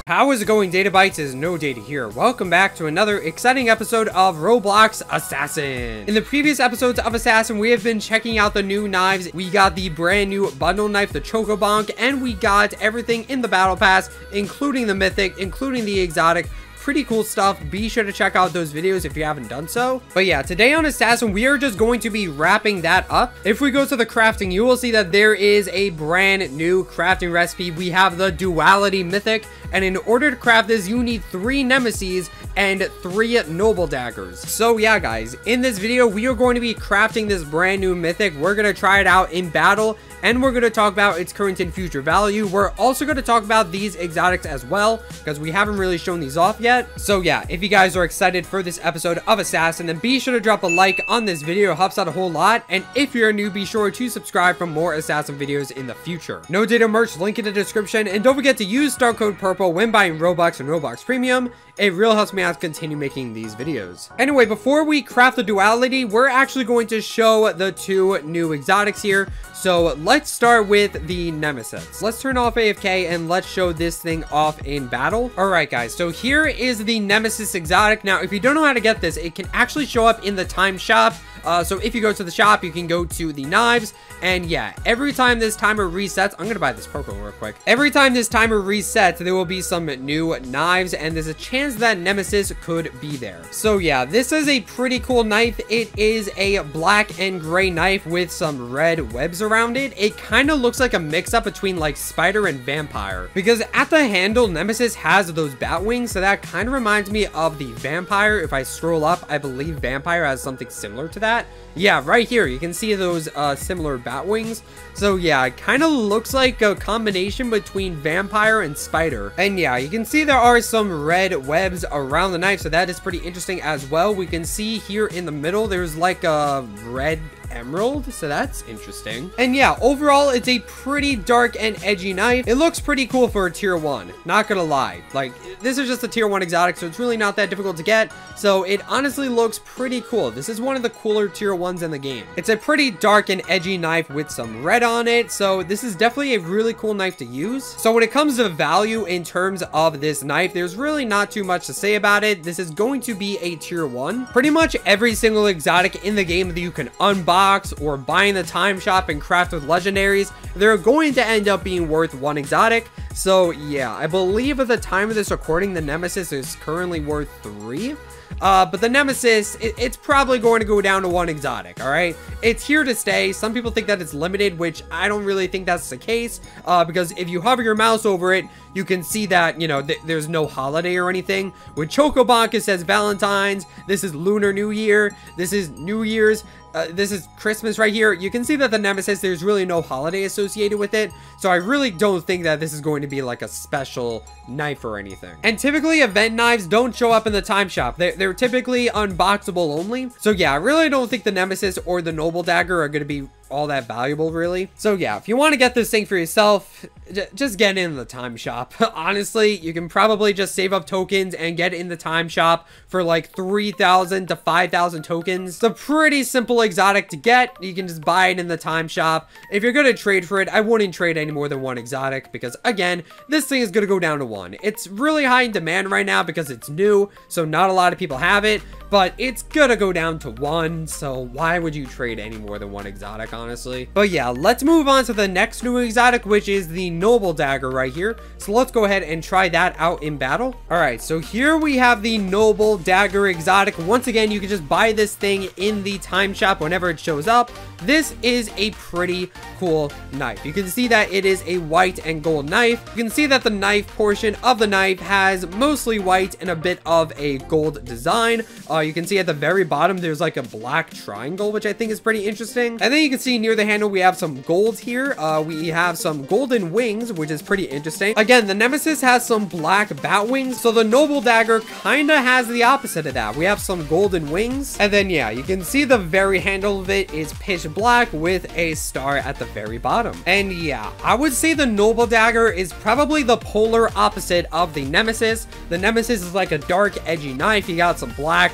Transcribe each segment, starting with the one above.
How is it going, Data Bytes? Is no data here. Welcome back to another exciting episode of Roblox Assassin. In the previous episodes of Assassin, we have been checking out the new knives. We got the brand new bundle knife, the Choco Bonk, and we got everything in the battle pass, including the mythic, including the exotic. Pretty cool stuff. Be sure to check out those videos if you haven't done so. But yeah, today on Assassin, we are just going to be wrapping that up. If we go to the crafting, you will see that there is a brand new crafting recipe. We have the Duality Mythic, and in order to craft this, you need 3 Nemesis and 3 Noble Daggers. So yeah, guys, in this video, we are going to be crafting this brand new Mythic. We're going to try it out in battle, and we're going to talk about its current and future value. We're also going to talk about these exotics as well, because we haven't really shown these off yet. So yeah, if you guys are excited for this episode of Assassin, then be sure to drop a like on this video. It helps out a whole lot. And if you're new, be sure to subscribe for more Assassin videos in the future. No data merch, link in the description. And don't forget to use star code purple when buying Robux and Roblox Premium. It really helps me out to continue making these videos. Anyway, before we craft the duality, we're actually going to show the 2 new exotics here. So let's start with the Nemesis. Let's turn off AFK and let's show this thing off in battle. All right, guys. So here is the Nemesis exotic. Now, if you don't know how to get this, it can actually show up in the time shop. So if you go to the shop, you can go to the knives, and yeah, every time this timer resets, I'm gonna buy this Poco real quick. Every time this timer resets, there will be some new knives, and there's a chance that Nemesis could be there. So yeah, this is a pretty cool knife. It is a black and gray knife with some red webs around it. It kind of looks like a mix-up between like spider and vampire, because at the handle, Nemesis has those bat wings, so that kind of reminds me of the vampire. If I scroll up, I believe vampire has something similar to that. Yeah, right here you can see those similar bat wings. So yeah, it kind of looks like a combination between vampire and spider. And yeah, you can see there are some red webs around the knife, so that is pretty interesting as well. We can see here in the middle there's like a red emerald, so that's interesting. And yeah, overall it's a pretty dark and edgy knife. It looks pretty cool for a tier 1, not gonna lie. Like, this is just a tier 1 exotic, so it's really not that difficult to get, so it honestly looks pretty cool. This is one of the cooler tier 1s in the game. It's a pretty dark and edgy knife with some red on it, so this is definitely a really cool knife to use. So when it comes to value in terms of this knife, there's really not too much to say about it. This is going to be a tier 1. Pretty much every single exotic in the game that you can unbox or buy in the time shop and craft with legendaries, they're going to end up being worth 1 exotic. So yeah, I believe at the time of this recording, the Nemesis is currently worth 3. But the Nemesis, it's probably going to go down to 1 exotic, all right? It's here to stay. Some people think that it's limited, which I don't really think that's the case, because if you hover your mouse over it, you can see that, you know, there's no holiday or anything. With Choco Bonk, it says Valentine's. This is Lunar New Year. This is New Year's. This is Christmas right here. You can see that the Nemesis, there's really no holiday associated with it. So I really don't think that this is going to be like a special knife or anything. And typically event knives don't show up in the time shop. They're typically unboxable only. So yeah, I really don't think the Nemesis or the Noble Dagger are going to be all that valuable, really. So yeah, if you want to get this thing for yourself, just get in the time shop. Honestly, you can probably just save up tokens and get in the time shop for like 3,000 to 5,000 tokens. It's a pretty simple exotic to get. You can just buy it in the time shop. If you're gonna trade for it, I wouldn't trade any more than 1 exotic, because again, this thing is gonna go down to 1. It's really high in demand right now because it's new, so not a lot of people have it, but it's gonna go down to 1, so why would you trade any more than 1 exotic, honestly? But yeah, let's move on to the next new exotic, which is the Noble Dagger right here. So let's go ahead and try that out in battle. All right, so here we have the Noble Dagger exotic. Once again, you can just buy this thing in the time shop whenever it shows up. This is a pretty cool knife. You can see that it is a white and gold knife. You can see that the knife portion of the knife has mostly white and a bit of a gold design. You can see at the very bottom, there's like a black triangle, which I think is pretty interesting. And then you can see near the handle, we have some gold here. We have some golden wings, which is pretty interesting. Again, the Nemesis has some black bat wings, so the Noble Dagger kind of has the opposite of that. We have some golden wings, and then yeah, you can see the very handle of it is pitch black with a star at the very bottom. And yeah, I would say the Noble Dagger is probably the polar opposite of the Nemesis. The Nemesis is like a dark, edgy knife. You got some black,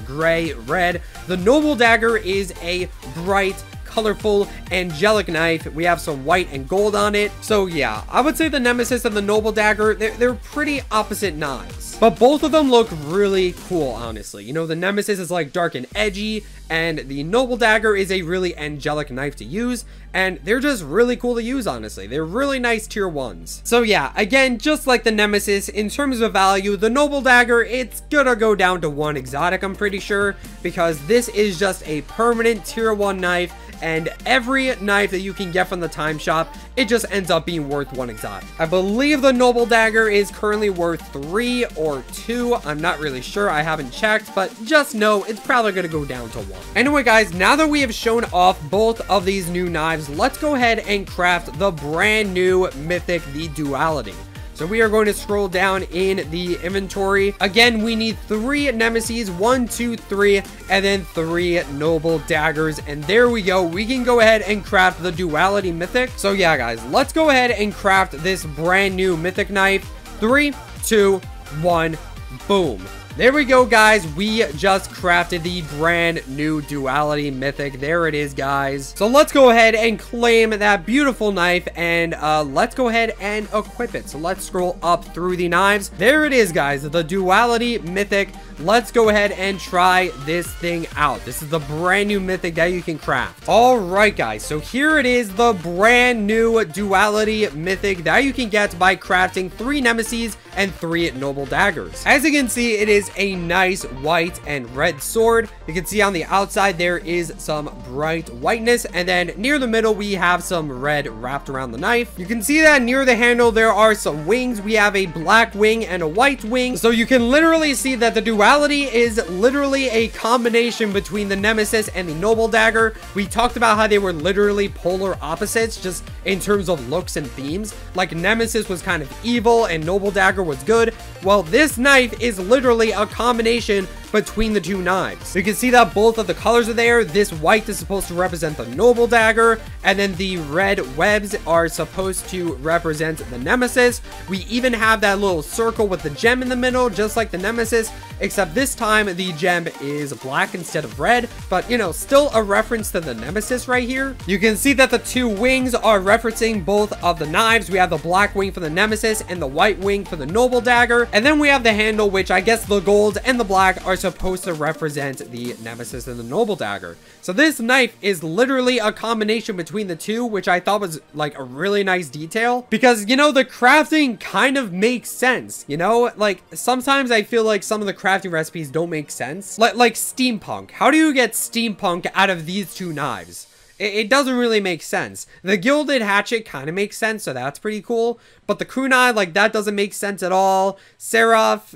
gray, red. The Noble Dagger is a bright, colorful angelic knife. We have some white and gold on it. So yeah, I would say the Nemesis and the Noble Dagger, they're pretty opposite knives. But both of them look really cool, honestly. You know, the Nemesis is like dark and edgy, and the Noble Dagger is a really angelic knife to use, and they're just really cool to use, honestly. They're really nice tier 1s. So yeah, again, just like the Nemesis, in terms of value, the Noble Dagger, it's gonna go down to 1 exotic, I'm pretty sure, because this is just a permanent tier 1 knife, and every knife that you can get from the time shop, it just ends up being worth 1 exotic. I believe the Noble Dagger is currently worth 3 or 2. I'm not really sure. I haven't checked, but just know it's probably going to go down to 1. Anyway, guys, now that we have shown off both of these new knives, let's go ahead and craft the brand new Mythic, the Duality. So we are going to scroll down in the inventory. Again, we need 3 Nemesis, 1, 2, 3, and then 3 Noble Daggers. And there we go. We can go ahead and craft the Duality Mythic. So yeah, guys, let's go ahead and craft this brand new Mythic knife. 3, 2, 1, boom. There we go, guys. We just crafted the brand new Duality Mythic. There it is, guys. So let's go ahead and claim that beautiful knife, and let's go ahead and equip it. So let's scroll up through the knives. There it is, guys. The Duality Mythic. Let's go ahead and try this thing out. This is the brand new Mythic that you can craft. All right, guys. So here it is, the brand new Duality Mythic that you can get by crafting 3 Nemesis and 3 Noble Daggers. As you can see, it is a nice white and red sword. You can see on the outside there is some bright whiteness, and then near the middle we have some red wrapped around the knife. You can see that near the handle there are some wings. We have a black wing and a white wing, so you can literally see that the Duality is literally a combination between the Nemesis and the Noble Dagger. We talked about how they were literally polar opposites just in terms of looks and themes. Like Nemesis was kind of evil and Noble Dagger was good. Well, this knife is literally a combination between the 2 knives. You can see that both of the colors are there. This white is supposed to represent the Noble Dagger, and then the red webs are supposed to represent the Nemesis. We even have that little circle with the gem in the middle, just like the Nemesis, except this time the gem is black instead of red, but you know, still a reference to the Nemesis right here. You can see that the 2 wings are referencing both of the knives. We have the black wing for the Nemesis and the white wing for the Noble Dagger, and then we have the handle, which I guess the gold and the black are supposed to represent the Nemesis and the Noble Dagger. So this knife is literally a combination between the 2, which I thought was like a really nice detail, because you know, the crafting kind of makes sense. You know, like sometimes I feel like some of the crafting recipes don't make sense, like steampunk. How do you get steampunk out of these 2 knives? It doesn't really make sense. The gilded hatchet kind of makes sense, so that's pretty cool. But the kunai, like, that doesn't make sense at all. Seraph,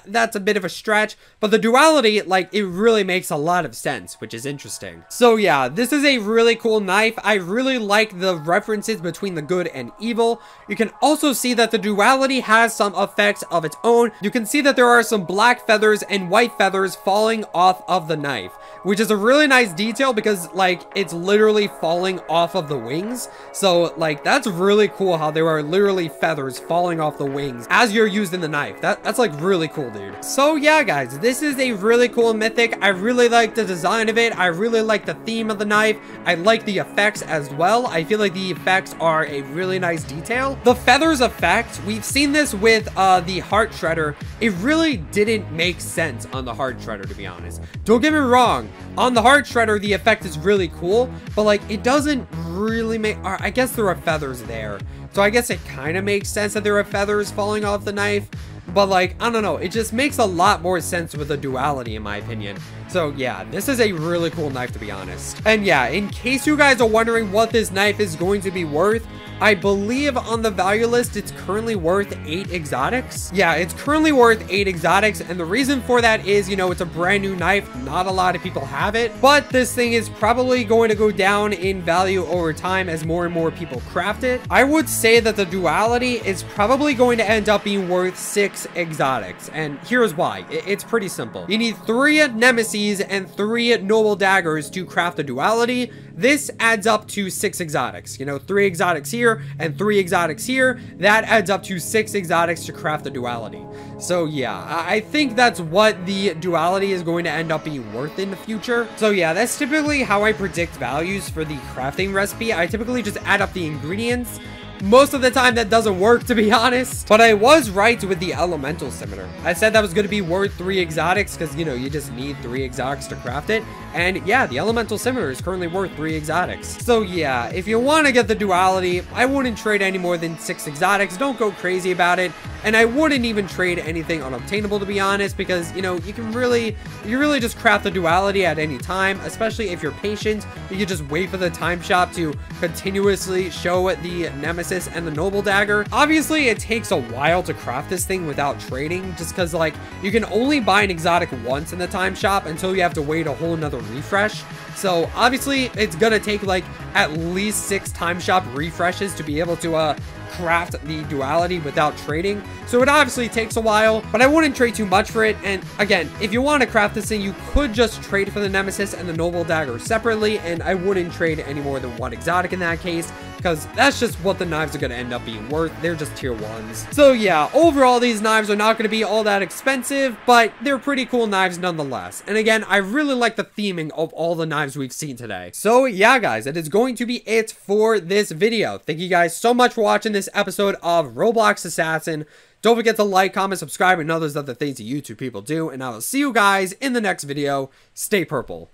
that's a bit of a stretch. But the Duality, like, it really makes a lot of sense, which is interesting. So yeah, this is a really cool knife. I really like the references between the good and evil. You can also see that the Duality has some effects of its own. You can see that there are some black feathers and white feathers falling off of the knife, which is a really nice detail because, like, it's literally falling off of the wings. So, like, that's really cool how there are literally feathers falling off the wings as you're using the knife. That's like really cool, dude. So yeah, guys, this is a really cool Mythic. I really like the design of it. I really like the theme of the knife. I like the effects as well. I feel like the effects are a really nice detail. The feathers effect, we've seen this with the Heart Shredder. It really didn't make sense on the Heart Shredder, to be honest. Don't get me wrong. On the Heart Shredder, the effect is really cool, but like it doesn't really make, I guess there are feathers there. So I guess it kind of makes sense that there are feathers falling off the knife. But like, I don't know, it just makes a lot more sense with the Duality in my opinion. So yeah, this is a really cool knife, to be honest. And yeah, in case you guys are wondering what this knife is going to be worth, I believe on the value list, it's currently worth 8 exotics. Yeah, it's currently worth 8 exotics. And the reason for that is, you know, it's a brand new knife. Not a lot of people have it, but this thing is probably going to go down in value over time as more and more people craft it. I would say that the Duality is probably going to end up being worth 6 exotics. And here's why. It's pretty simple. You need 3 Nemesis axes and 3 noble daggers to craft the duality, this adds up to 6 exotics. You know, 3 exotics here and 3 exotics here. That adds up to 6 exotics to craft the duality. So yeah, I think that's what the duality is going to end up being worth in the future. So yeah, that's typically how I predict values for the crafting recipe. I typically just add up the ingredients. Most of the time that doesn't work, to be honest, but I was right with the elemental scimitar. I said that was going to be worth 3 exotics because, you know, you just need 3 exotics to craft it. And yeah, the elemental scimitar is currently worth 3 exotics. So yeah, if you want to get the duality, I wouldn't trade any more than 6 exotics. Don't go crazy about it. And I wouldn't even trade anything unobtainable, to be honest, because, you know, you really just craft the duality at any time, especially if you're patient. You can just wait for the time shop to continuously show the nemesis and the noble dagger. Obviously, it takes a while to craft this thing without trading, just because, like, you can only buy an exotic once in the time shop until you have to wait a whole nother refresh. So obviously it's gonna take like at least 6 time shop refreshes to be able to craft the duality without trading. So it obviously takes a while, but I wouldn't trade too much for it. And again, if you want to craft this thing, you could just trade for the nemesis and the noble dagger separately, and I wouldn't trade any more than 1 exotic in that case, because that's just what the knives are going to end up being worth. They're just tier 1s. So yeah, overall these knives are not going to be all that expensive, but they're pretty cool knives nonetheless. And again, I really like the theming of all the knives we've seen today. So yeah guys, that is going to be it for this video. Thank you guys so much for watching this episode of Roblox Assassin. Don't forget to like, comment, subscribe, and all those other things that YouTube people do. And I will see you guys in the next video. Stay purple.